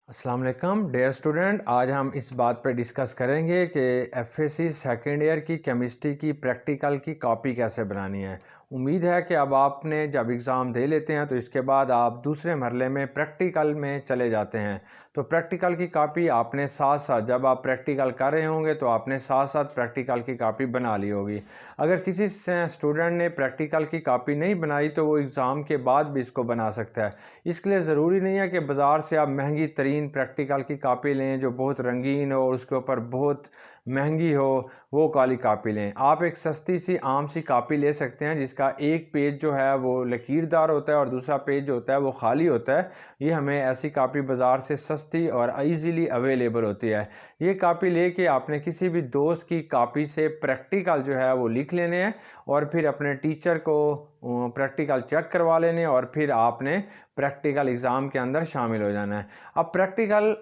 अस्सलाम वालेकुम dear student. आज हम इस बात पर डिस्कस करेंगे कि एफएससी सेकेंड ईयर की केमिस्ट्री की प्रैक्टिकल की कॉपी कैसे बनानी है। उम्मीद है कि अब आपने जब एग्ज़ाम दे लेते हैं तो इसके बाद आप दूसरे मरले में प्रैक्टिकल में चले जाते हैं। तो प्रैक्टिकल की कॉपी आपने साथ साथ जब आप प्रैक्टिकल कर रहे होंगे तो आपने साथ साथ प्रैक्टिकल की कॉपी बना ली होगी। अगर किसी स्टूडेंट ने प्रैक्टिकल की कॉपी नहीं बनाई तो वो एग्ज़ाम के बाद भी इसको बना सकता है। इसके लिए ज़रूरी नहीं है कि बाज़ार से आप महंगी तरीन प्रैक्टिकल की कॉपी लें जो बहुत रंगीन हो और उसके ऊपर बहुत महंगी हो, वो वाली कॉपी लें। आप एक सस्ती सी आम सी कॉपी ले सकते हैं जिसका एक पेज जो है वो लकीरदार होता है और दूसरा पेज जो होता है वो खाली होता है। ये हमें ऐसी कॉपी बाज़ार से सस्ती और ईज़िली अवेलेबल होती है। ये कॉपी लेके आपने किसी भी दोस्त की कॉपी से प्रैक्टिकल जो है वो लिख लेने हैं और फिर अपने टीचर को प्रैक्टिकल चेक करवा लेने और फिर आपने प्रैक्टिकल एग्ज़ाम के अंदर शामिल हो जाना है।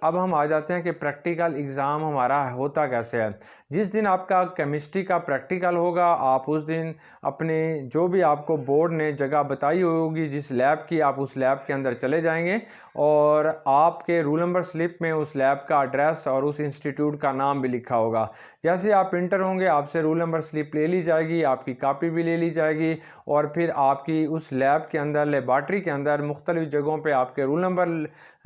अब हम आ जाते हैं कि प्रैक्टिकल एग्ज़ाम हमारा होता कैसे है। जिस दिन आपका केमिस्ट्री का प्रैक्टिकल होगा आप उस दिन अपने जो भी आपको बोर्ड ने जगह बताई होगी जिस लैब की, आप उस लैब के अंदर चले जाएंगे और आपके रूल नंबर स्लिप में उस लैब का एड्रेस और उस इंस्टीट्यूट का नाम भी लिखा होगा। जैसे आप इंटर होंगे आपसे रूल नंबर स्लिप ले ली जाएगी, आपकी कॉपी भी ले ली जाएगी और फिर आपकी उस लैब के अंदर लेबॉर्ट्री के अंदर मुख्तलिफ जगहों पे आपके रूल नंबर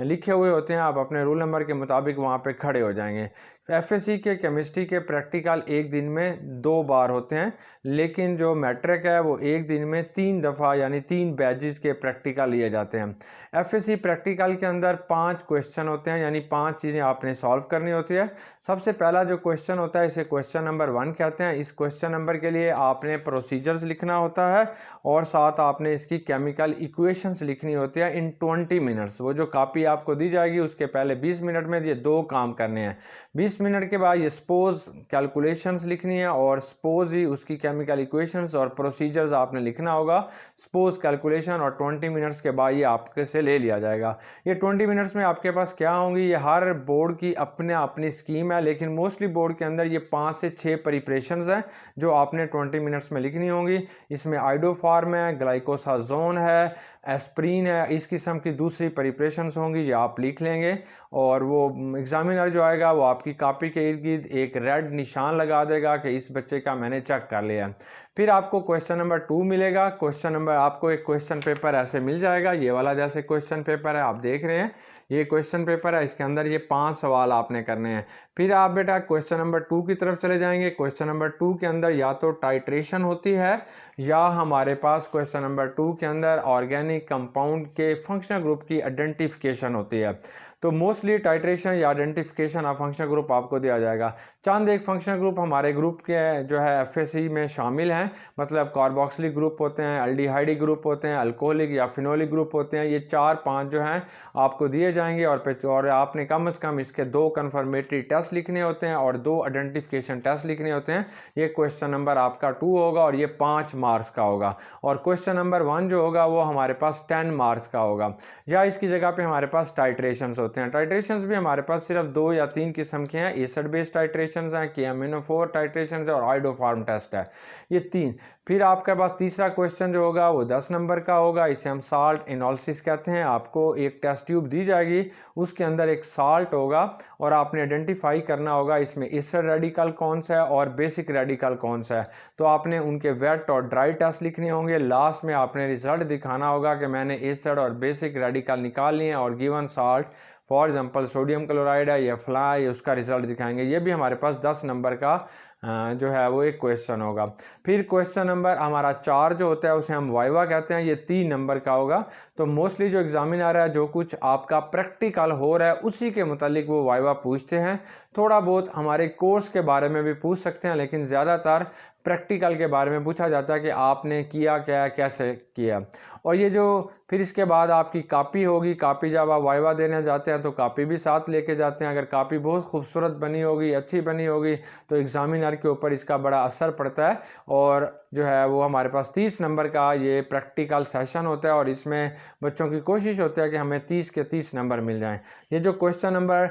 लिखे हुए होते हैं। आप अपने रूल नंबर के मुताबिक वहाँ पे खड़े हो जाएंगे। एफएससी के केमिस्ट्री के प्रैक्टिकल एक दिन में 2 बार होते हैं, लेकिन जो मैट्रिक है वो एक दिन में 3 दफ़ा यानी 3 बैचेस के प्रैक्टिकल लिए जाते हैं। एफएससी प्रैक्टिकल के अंदर 5 क्वेश्चन होते हैं यानी 5 चीज़ें आपने सॉल्व करनी होती है। सबसे पहला जो क्वेश्चन होता है इसे क्वेश्चन नंबर 1 कहते हैं। इस क्वेश्चन नंबर के लिए आपने प्रोसीजर्स लिखना होता है और साथ आपने इसकी केमिकल इक्वेशंस लिखनी होती है इन 20 मिनट्स। वो जो कॉपी आपको दी जाएगी उसके पहले 20 मिनट में ये 2 काम करने हैं। 20 मिनट के बाद ये सपोज कैलकुलेशंस लिखनी है और सपोज ही उसकी केमिकल इक्वेशंस और प्रोसीजर्स आपने लिखना होगा। सपोज कैलकुलेशन और 20 मिनट्स के बाद ये आपके से ले लिया जाएगा। ये 20 मिनट्स में आपके पास क्या होंगी, ये हर बोर्ड की अपनी स्कीम है, लेकिन मोस्टली बोर्ड के अंदर ये 5 से 6 प्रिपरेशंस हैं जो आपने 20 मिनट्स में लिखनी होंगी। इसमें आइडोफार्म है, ग्लाइकोसाजोन है, एस्प्रीन है, इस किस्म की दूसरी प्रिपरेशंस होंगी ये आप लिख लेंगे और वो एग्जामिनर जो आएगा वो आपकी कॉपी के इर्द गिर्द एक रेड निशान लगा देगा कि इस बच्चे का मैंने चेक कर लिया। फिर आपको क्वेश्चन नंबर 2 मिलेगा। आपको एक क्वेश्चन पेपर ऐसे मिल जाएगा, ये वाला जैसे क्वेश्चन पेपर है आप देख रहे हैं, ये क्वेश्चन पेपर है, इसके अंदर ये 5 सवाल आपने करने हैं। फिर आप बेटा क्वेश्चन नंबर 2 की तरफ चले जाएंगे। क्वेश्चन नंबर 2 के अंदर या तो टाइट्रेशन होती है या हमारे पास क्वेश्चन नंबर 2 के अंदर ऑर्गेनिक कंपाउंड के फंक्शनल ग्रुप की आइडेंटिफिकेशन होती है। तो मोस्टली टाइट्रेशन या आइडेंटिफिकेशन ऑफ फंक्शनल ग्रुप आपको दिया जाएगा। चंद एक फंक्शनल ग्रुप हमारे ग्रुप के जो है एफएससी में शामिल हैं, मतलब कार्बोक्सिलिक ग्रुप होते हैं, एल्डिहाइडिक ग्रुप होते हैं, अल्कोहलिक या फिनोलिक ग्रुप होते हैं। ये 4-5 जो हैं आपको दिए जाएंगे और आपने कम से कम इसके 2 कन्फर्मेटरी टेस्ट लिखने होते हैं और 2 आइडेंटिफिकेशन टेस्ट लिखने होते हैं। ये क्वेश्चन नंबर आपका 2 होगा और ये 5 मार्क्स का होगा और क्वेश्चन नंबर 1 जो होगा वो हमारे पास 10 मार्क्स का होगा। या इसकी जगह पे हमारे पास टाइट्रेशंस होते हैं। टाइट्रेशंस भी हमारे पास सिर्फ 2 या 3 किस्म के हैं, एसिड बेस्ड टाइट्रेशंस हैं, KMnO4 टाइट्रेशंस है और आइडोफार्म टेस्ट है, ये 3। फिर आपके पास तीसरा क्वेश्चन जो होगा वो 10 नंबर का होगा, इसे हम साल्ट एनालिसिस कहते हैं। आपको एक टेस्ट ट्यूब दी जाएगी, उसके अंदर एक साल्ट होगा और आपने आइडेंटिफाई करना होगा इसमें एसिड रेडिकल कौन सा है और बेसिक रेडिकल कौन सा है। तो आपने उनके वेट और ड्राई टेस्ट लिखने होंगे। लास्ट में आपने रिजल्ट दिखाना होगा कि मैंने एसिड और बेसिक रेडिकल निकाल लिए और given salt for example sodium chloride है या फ्लाई, उसका रिजल्ट दिखाएंगे। ये भी हमारे पास 10 नंबर का जो है वो एक क्वेश्चन होगा। फिर क्वेश्चन नंबर हमारा 4 जो होता है उसे हम वाइवा कहते हैं, ये 3 नंबर का होगा। तो मोस्टली जो एग्जामिनर है जो कुछ आपका प्रैक्टिकल हो रहा है उसी के मुतालिक वो वाइवा पूछते हैं। थोड़ा बहुत हमारे कोर्स के बारे में भी पूछ सकते हैं, लेकिन ज़्यादातर प्रैक्टिकल के बारे में पूछा जाता है कि आपने किया क्या, कैसे किया। और ये जो फिर इसके बाद आपकी कॉपी होगी, कॉपी जब आप वाइवा देने जाते हैं तो कॉपी भी साथ लेके जाते हैं। अगर कॉपी बहुत खूबसूरत बनी होगी, अच्छी बनी होगी तो एग्जामिनर के ऊपर इसका बड़ा असर पड़ता है और जो है वो हमारे पास 30 नंबर का ये प्रैक्टिकल सेशन होता है और इसमें बच्चों की कोशिश होती है कि हमें 30 के 30 नंबर मिल जाएं। ये जो क्वेश्चन नंबर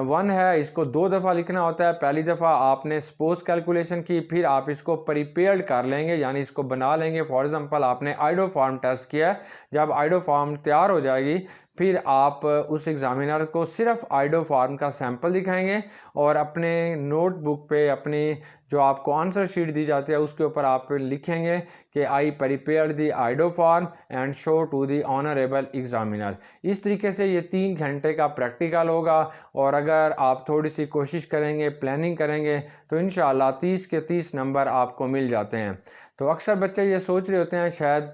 1 है इसको 2 दफ़ा लिखना होता है। पहली दफ़ा आपने सपोज कैलकुलेशन की, फिर आप इसको इसको प्रिपेयर्ड कर लेंगे, यानी इसको बना लेंगे। फॉर एग्जांपल आपने आइडो फॉर्म टेस्ट किया है, जब आइडो फॉर्म तैयार हो जाएगी फिर आप उस एग्ज़ामिनर को सिर्फ आइडो फॉर्म का सैंपल दिखाएंगे और अपने नोटबुक पे अपनी जो आपको आंसर शीट दी जाती है उसके ऊपर आप लिखेंगे कि आई प्रिपेयर द आइडो form and show to the honourable examiner. इस तरीके से ये 3 घंटे का प्रैक्टिकल होगा और अगर आप थोड़ी सी कोशिश करेंगे, प्लानिंग करेंगे तो इंशाल्लाह 30 के 30 नंबर आपको मिल जाते हैं। तो अक्सर बच्चे ये सोच रहे होते हैं शायद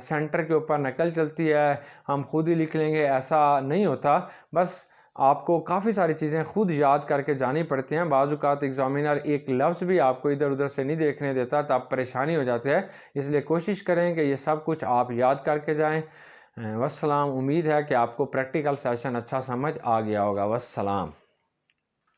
सेंटर के ऊपर नकल चलती है, हम खुद ही लिख लेंगे। ऐसा नहीं होता, बस आपको काफ़ी सारी चीज़ें खुद याद करके जानी पड़ती हैं। बाज़ औक़ात एग्ज़ामिनर एक लफ्ज़ भी आपको इधर उधर से नहीं देखने देता, तब परेशानी हो जाती है। इसलिए कोशिश करें कि ये सब कुछ आप याद करके जाएँ। वस्सलाम। उम्मीद है कि आपको प्रैक्टिकल सेशन अच्छा समझ आ गया होगा। वस्सलाम।